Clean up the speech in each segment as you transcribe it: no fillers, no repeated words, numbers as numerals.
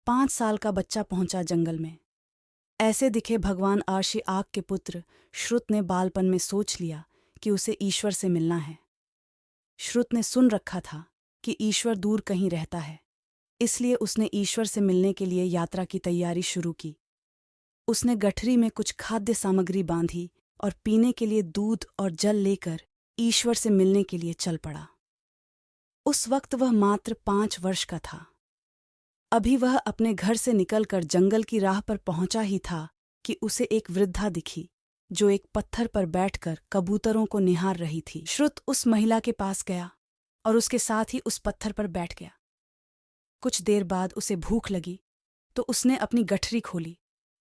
5 साल का बच्चा पहुंचा जंगल में। ऐसे दिखे भगवान आर्षि आग के पुत्र। श्रुत ने बालपन में सोच लिया कि उसे ईश्वर से मिलना है। श्रुत ने सुन रखा था कि ईश्वर दूर कहीं रहता है, इसलिए उसने ईश्वर से मिलने के लिए यात्रा की तैयारी शुरू की। उसने गठरी में कुछ खाद्य सामग्री बांधी और पीने के लिए दूध और जल लेकर ईश्वर से मिलने के लिए चल पड़ा। उस वक्त वह मात्र 5 वर्ष का था। अभी वह अपने घर से निकलकर जंगल की राह पर पहुंचा ही था कि उसे एक वृद्धा दिखी जो एक पत्थर पर बैठकर कबूतरों को निहार रही थी। श्रुत उस महिला के पास गया और उसके साथ ही उस पत्थर पर बैठ गया। कुछ देर बाद उसे भूख लगी तो उसने अपनी गठरी खोली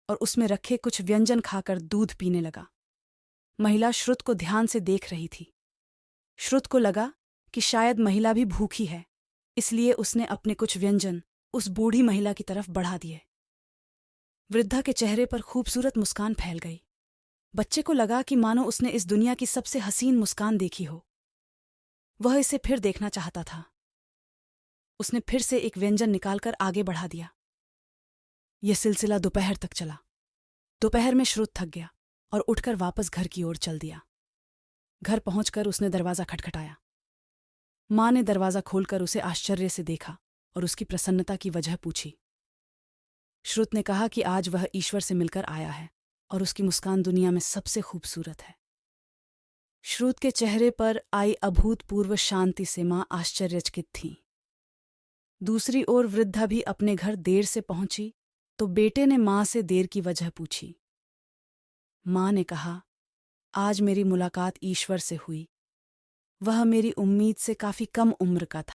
और उसमें रखे कुछ व्यंजन खाकर दूध पीने लगा। महिला श्रुत को ध्यान से देख रही थी। श्रुत को लगा कि शायद महिला भी भूखी है, इसलिए उसने अपने कुछ व्यंजन उस बूढ़ी महिला की तरफ बढ़ा दिए। वृद्धा के चेहरे पर खूबसूरत मुस्कान फैल गई। बच्चे को लगा कि मानो उसने इस दुनिया की सबसे हसीन मुस्कान देखी हो। वह इसे फिर देखना चाहता था। उसने फिर से एक व्यंजन निकालकर आगे बढ़ा दिया। यह सिलसिला दोपहर तक चला। दोपहर में श्रुत थक गया और उठकर वापस घर की ओर चल दिया। घर पहुंचकर उसने दरवाज़ा खटखटाया। माँ ने दरवाज़ा खोलकर उसे आश्चर्य से देखा और उसकी प्रसन्नता की वजह पूछी। श्रुत ने कहा कि आज वह ईश्वर से मिलकर आया है और उसकी मुस्कान दुनिया में सबसे खूबसूरत है। श्रुत के चेहरे पर आई अभूतपूर्व शांति से माँ आश्चर्यचकित थीं। दूसरी ओर वृद्धा भी अपने घर देर से पहुंची तो बेटे ने माँ से देर की वजह पूछी। माँ ने कहा, आज मेरी मुलाकात ईश्वर से हुई। वह मेरी उम्मीद से काफ़ी कम उम्र का था।